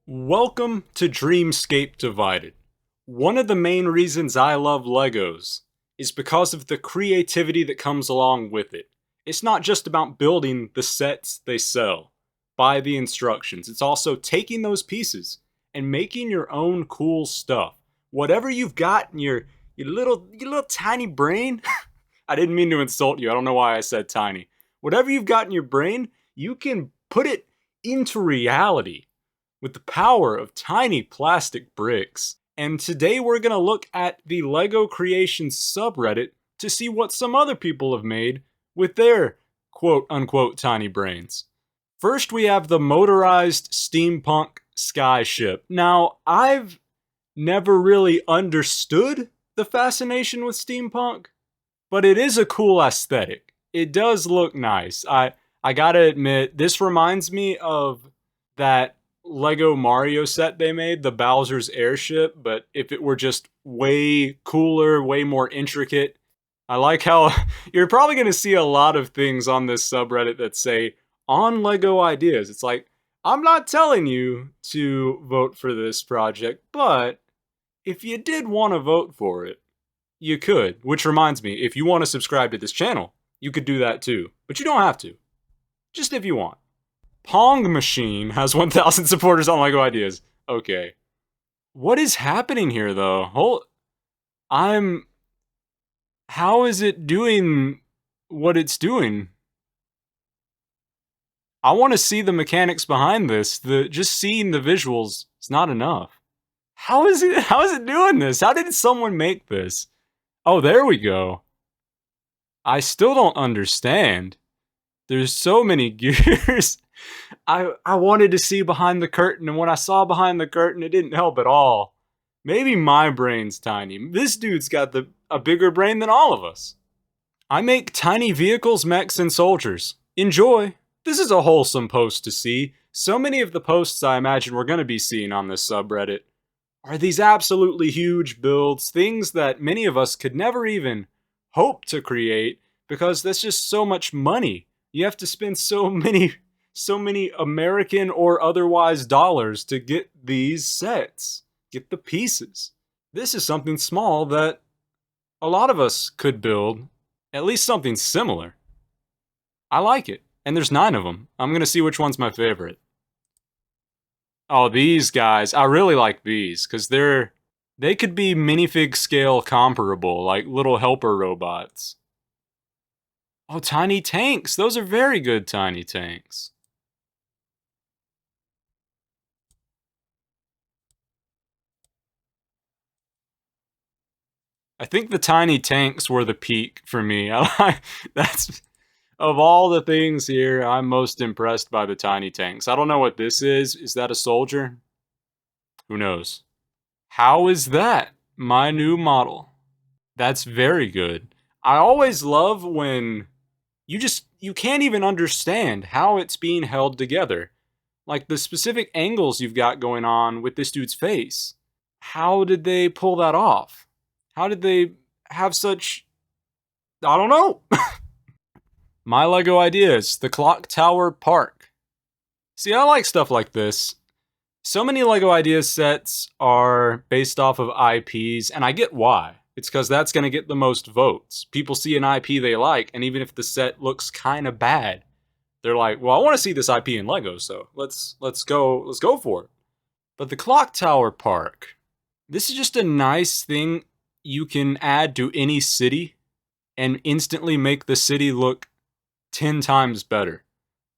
Welcome to Dreamscape Divided. One of the main reasons I love Legos is because of the creativity that comes along with it. It's not just about building the sets they sell by the instructions. It's also taking those pieces and making your own cool stuff. Whatever you've got in your little tiny brain. I didn't mean to insult you. I don't know why I said tiny. Whatever you've got in your brain, you can put it into reality with the power of tiny plastic bricks. And today we're going to look at the LegoCreations Subreddit to see what some other people have made with their quote-unquote tiny brains. First we have the motorized steampunk skyship. Now, I've never really understood the fascination with steampunk, but it is a cool aesthetic. It does look nice. I gotta admit, this reminds me of that Lego Mario set they made, the Bowser's Airship, but if it were just way cooler, way more intricate. I like how you're probably going to see a lot of things on this subreddit that say, on Lego Ideas. It's like, I'm not telling you to vote for this project, but if you did want to vote for it, you could. Which reminds me, if you want to subscribe to this channel, you could do that too. But you don't have to. Just if you want. Pong Machine has 1,000 supporters on LEGO Ideas. Okay. What is happening here, though? How is it doing what it's doing? I want to see the mechanics behind this. Just seeing the visuals is not enough. How is it doing this? How did someone make this? Oh, there we go. I still don't understand. There's so many gears. I wanted to see behind the curtain, and when I saw behind the curtain, it didn't help at all. Maybe my brain's tiny. This dude's got a bigger brain than all of us. I make tiny vehicles, mechs, and soldiers. Enjoy. This is a wholesome post to see. So many of the posts I imagine we're going to be seeing on this subreddit are these absolutely huge builds, things that many of us could never even hope to create because that's just so much money. You have to spend so many American or otherwise dollars to get these sets, get the pieces. This is something small that a lot of us could build, at least something similar. I like it, and there's 9 of them. I'm gonna see which one's my favorite. Oh, these guys, I really like these, because they could be minifig scale comparable, like little helper robots. Oh, tiny tanks, those are very good tiny tanks. I think the tiny tanks were the peak for me. That's of all the things here, I'm most impressed by the tiny tanks. I don't know what this is. Is that a soldier? Who knows? How is that my new model? That's very good. I always love when you can't even understand how it's being held together. Like the specific angles you've got going on with this dude's face. How did they pull that off? How did they have such... I don't know. My LEGO Ideas, the Clock Tower Park. See, I like stuff like this. So many LEGO Ideas sets are based off of IPs, and I get why. It's because that's going to get the most votes. People see an IP they like, and even if the set looks kind of bad, they're like, well, I want to see this IP in LEGO, so let's go for it. But the Clock Tower Park, this is just a nice thing you can add to any city and instantly make the city look 10 times better.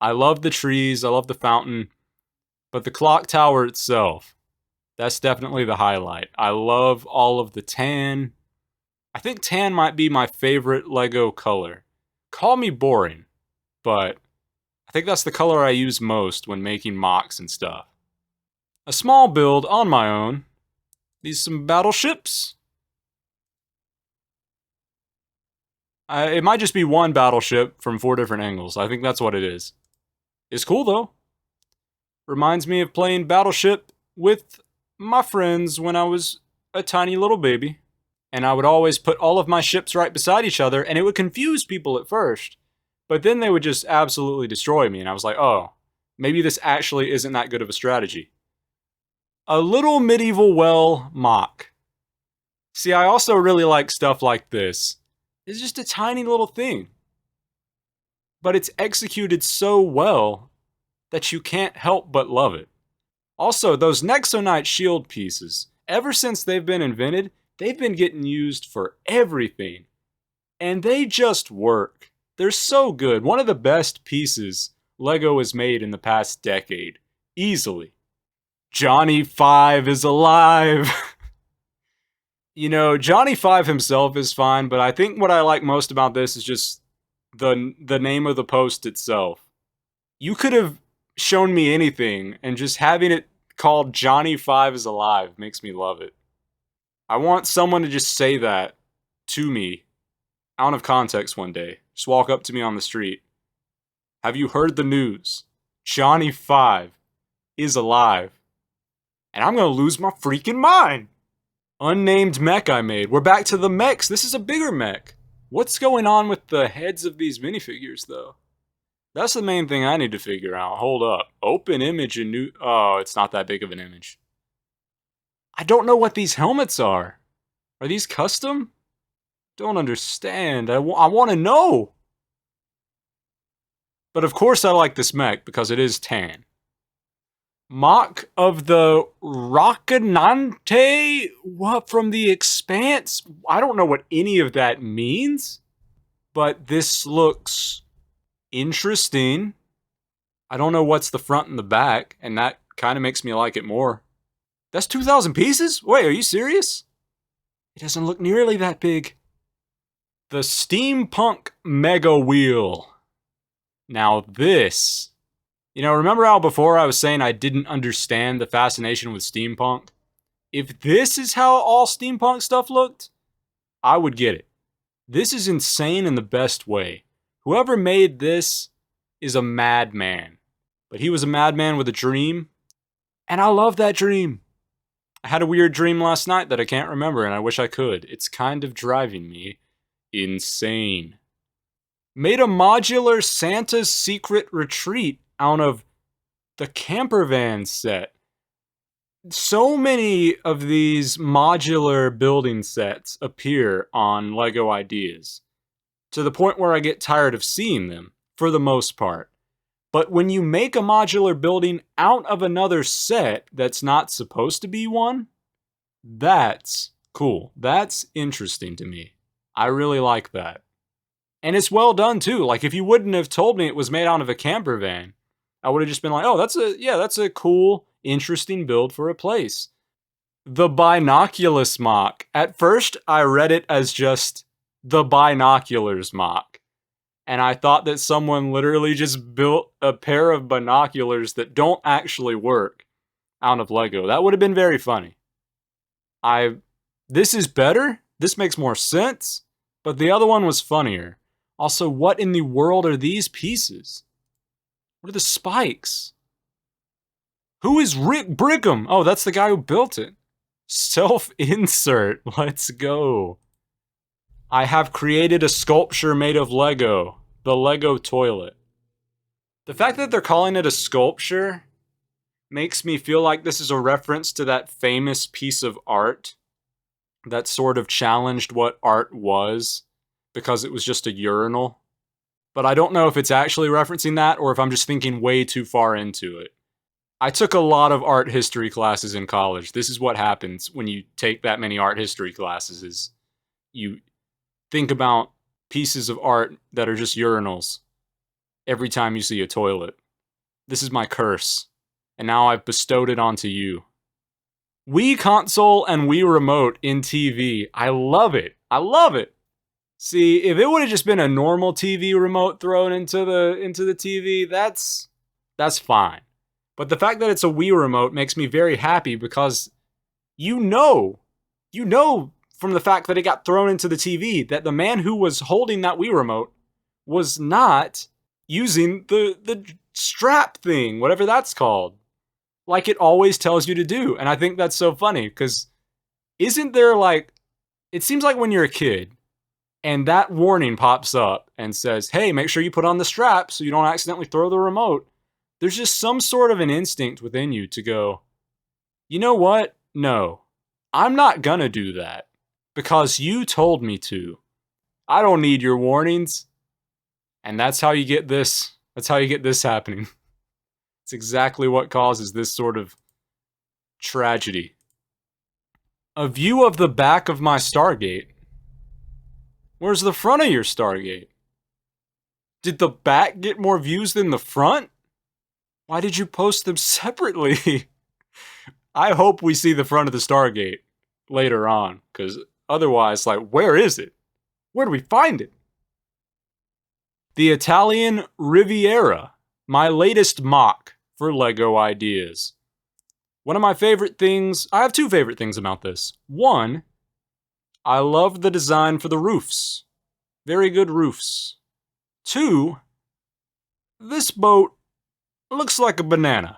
I love the trees, I love the fountain, but the clock tower itself, that's definitely the highlight. I love all of the tan. I think tan might be my favorite LEGO color. Call me boring, but I think that's the color I use most when making mocks and stuff. A small build on my own. These some battleships. It might just be one battleship from 4 different angles. I think that's what it is. It's cool though. Reminds me of playing Battleship with my friends when I was a tiny little baby. And I would always put all of my ships right beside each other, and it would confuse people at first. But then they would just absolutely destroy me, and I was like, oh, maybe this actually isn't that good of a strategy. A little medieval well Moc. See, I also really like stuff like this. It's just a tiny little thing. But it's executed so well that you can't help but love it. Also, those Nexonite shield pieces, ever since they've been invented, they've been getting used for everything. And they just work. They're so good. One of the best pieces LEGO has made in the past decade. Easily. Johnny 5 is alive! You know, Johnny 5 himself is fine, but I think what I like most about this is just the name of the post itself. You could have shown me anything, and just having it called Johnny 5 is alive makes me love it. I want someone to just say that to me, out of context one day. Just walk up to me on the street. Have you heard the news? Johnny 5 is alive. And I'm gonna lose my freaking mind! Unnamed mech I made. We're back to the mechs. This is a bigger mech. What's going on with the heads of these minifigures, though? That's the main thing I need to figure out. Hold up. Open image and new... Oh, it's not that big of an image. I don't know what these helmets are. Are these custom? Don't understand. I want to know. But of course I like this mech because it is tan. Moc of the Rocinante? What, from the Expanse? I don't know what any of that means. But this looks interesting. I don't know what's the front and the back, and that kind of makes me like it more. That's 2,000 pieces? Wait, are you serious? It doesn't look nearly that big. The Steampunk Mega Wheel. Now this... You know, remember how before I was saying I didn't understand the fascination with steampunk? If this is how all steampunk stuff looked, I would get it. This is insane in the best way. Whoever made this is a madman. But he was a madman with a dream, and I love that dream. I had a weird dream last night that I can't remember, and I wish I could. It's kind of driving me insane. Made a modular Santa's Secret Retreat out of the camper van set. So many of these modular building sets appear on LEGO Ideas, to the point where I get tired of seeing them, for the most part. But when you make a modular building out of another set that's not supposed to be one, that's cool. That's interesting to me. I really like that. And it's well done too. Like, if you wouldn't have told me it was made out of a camper van, I would have just been like, oh, that's a cool, interesting build for a place. The Binoculus Moc. At first, I read it as just the Binoculars Moc. And I thought that someone literally just built a pair of binoculars that don't actually work out of Lego. That would have been very funny. This is better. This makes more sense. But the other one was funnier. Also, what in the world are these pieces? What are the spikes? Who is Rick Brigham? Oh, that's the guy who built it. Self-insert. Let's go. I have created a sculpture made of Lego. The Lego toilet. The fact that they're calling it a sculpture makes me feel like this is a reference to that famous piece of art that sort of challenged what art was because it was just a urinal. But I don't know if it's actually referencing that or if I'm just thinking way too far into it. I took a lot of art history classes in college. This is what happens when you take that many art history classes, is you think about pieces of art that are just urinals every time you see a toilet. This is my curse, and now I've bestowed it onto you. Wii console and Wii remote in TV. I love it. I love it. See, if it would have just been a normal TV remote thrown into the TV, that's fine. But the fact that it's a Wii remote makes me very happy because you know from the fact that it got thrown into the TV that the man who was holding that Wii remote was not using the strap thing, whatever that's called, like it always tells you to do. And I think that's so funny because isn't there, like, it seems like when you're a kid and that warning pops up and says, hey, make sure you put on the strap so you don't accidentally throw the remote. There's just some sort of an instinct within you to go, You know what? No. I'm not gonna do that. Because you told me to. I don't need your warnings. And that's how you get this. That's how you get this happening. It's exactly what causes this sort of tragedy. A view of the back of my Stargate. Where's the front of your Stargate? Did the back get more views than the front? Why did you post them separately? I hope we see the front of the Stargate later on, because otherwise, like, where is it? Where do we find it? The Italian Riviera, my latest mock for LEGO ideas. One of my favorite things, I have two favorite things about this. One, I love the design for the roofs. Very good roofs. Two, this boat looks like a banana.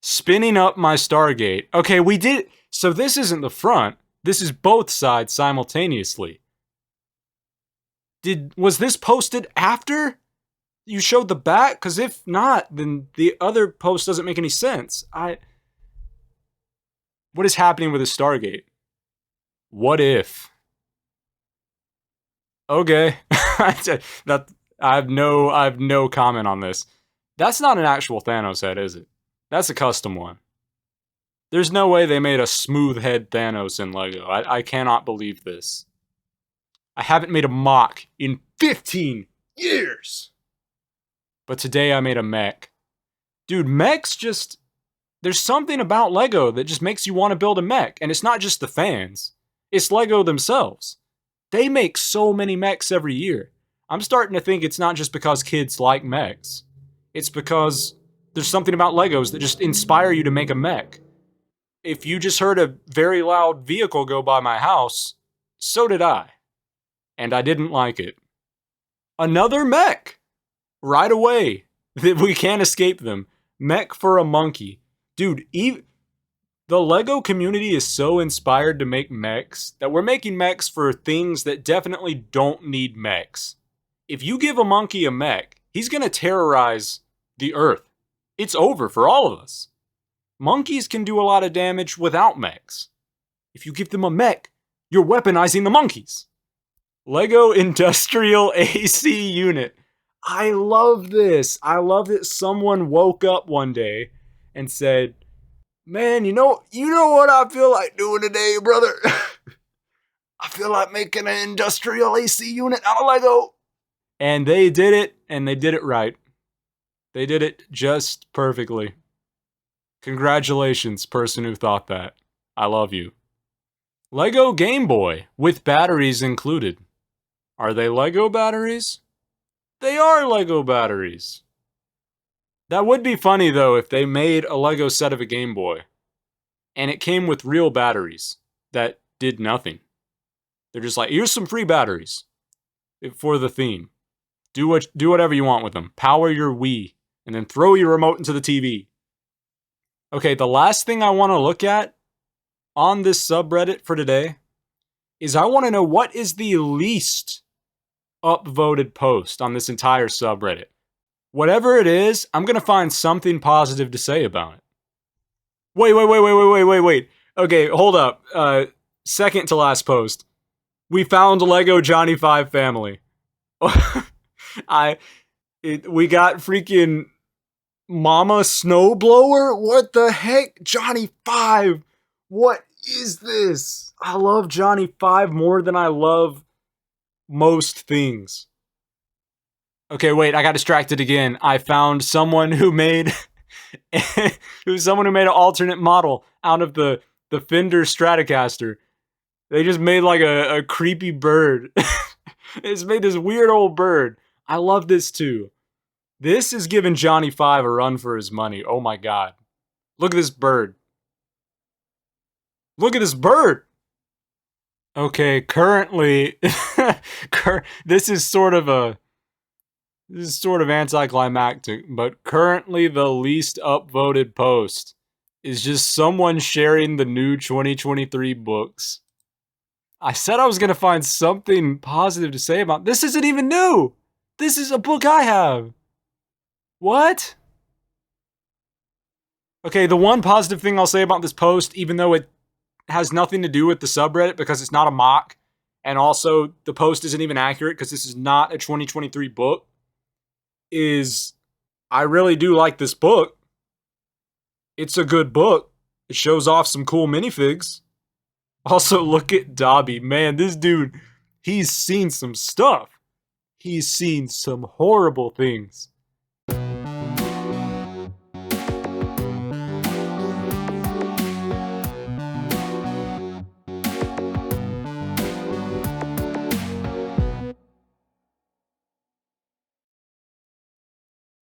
Spinning up my Stargate. Okay, we did, so this isn't the front, this is both sides simultaneously. Was this posted after you showed the back? Because if not, then the other post doesn't make any sense. What is happening with the Stargate? What if? Okay. I have no comment on this. That's not an actual Thanos head, is it? That's a custom one. There's no way they made a smooth head Thanos in LEGO. I cannot believe this. I haven't made a mock in 15 years. But today I made a mech. Dude, mechs just... There's something about LEGO that just makes you want to build a mech. And it's not just the fans. It's LEGO themselves. They make so many mechs every year. I'm starting to think it's not just because kids like mechs. It's because there's something about LEGOs that just inspire you to make a mech. If you just heard a very loud vehicle go by my house, so did I. And I didn't like it. Another mech! Right away. We can't escape them. Mech for a monkey. Dude, the LEGO community is so inspired to make mechs that we're making mechs for things that definitely don't need mechs. If you give a monkey a mech, he's gonna terrorize the earth. It's over for all of us. Monkeys can do a lot of damage without mechs. If you give them a mech, you're weaponizing the monkeys. LEGO Industrial AC Unit. I love this. I love that someone woke up one day and said, man, you know what I feel like doing today, brother? I feel like making an industrial AC unit out of LEGO. And they did it, and they did it right. They did it just perfectly. Congratulations, person who thought that. I love you. LEGO Game Boy, with batteries included. Are they LEGO batteries? They are LEGO batteries. That would be funny, though, if they made a LEGO set of a Game Boy, and it came with real batteries that did nothing. They're just like, here's some free batteries for the theme. Do whatever you want with them. Power your Wii, and then throw your remote into the TV. Okay, the last thing I want to look at on this subreddit for today is I want to know what is the least upvoted post on this entire subreddit. Whatever it is, I'm going to find something positive to say about it. Wait. Okay, hold up. Second to last post. We found LEGO Johnny 5 family. We got freaking Mama Snowblower? What the heck? Johnny 5! What is this? I love Johnny 5 more than I love most things. Okay, wait, I got distracted again. I found someone who made an alternate model out of the Fender Stratocaster. They just made like a creepy bird. It's made this weird old bird. I love this too. This is giving Johnny 5 a run for his money. Oh my god. Look at this bird. Look at this bird! Okay, currently, this is sort of anticlimactic, but currently the least upvoted post is just someone sharing the new 2023 books. I said I was going to find something positive to say about this. Isn't even new. This is a book I have. What? Okay, the one positive thing I'll say about this post, even though it has nothing to do with the subreddit because it's not a mock, and also the post isn't even accurate because this is not a 2023 book, is I really do like this book. It's a good book. It shows off some cool minifigs. Also, look at Dobby. Man, this dude, he's seen some stuff. He's seen some horrible things.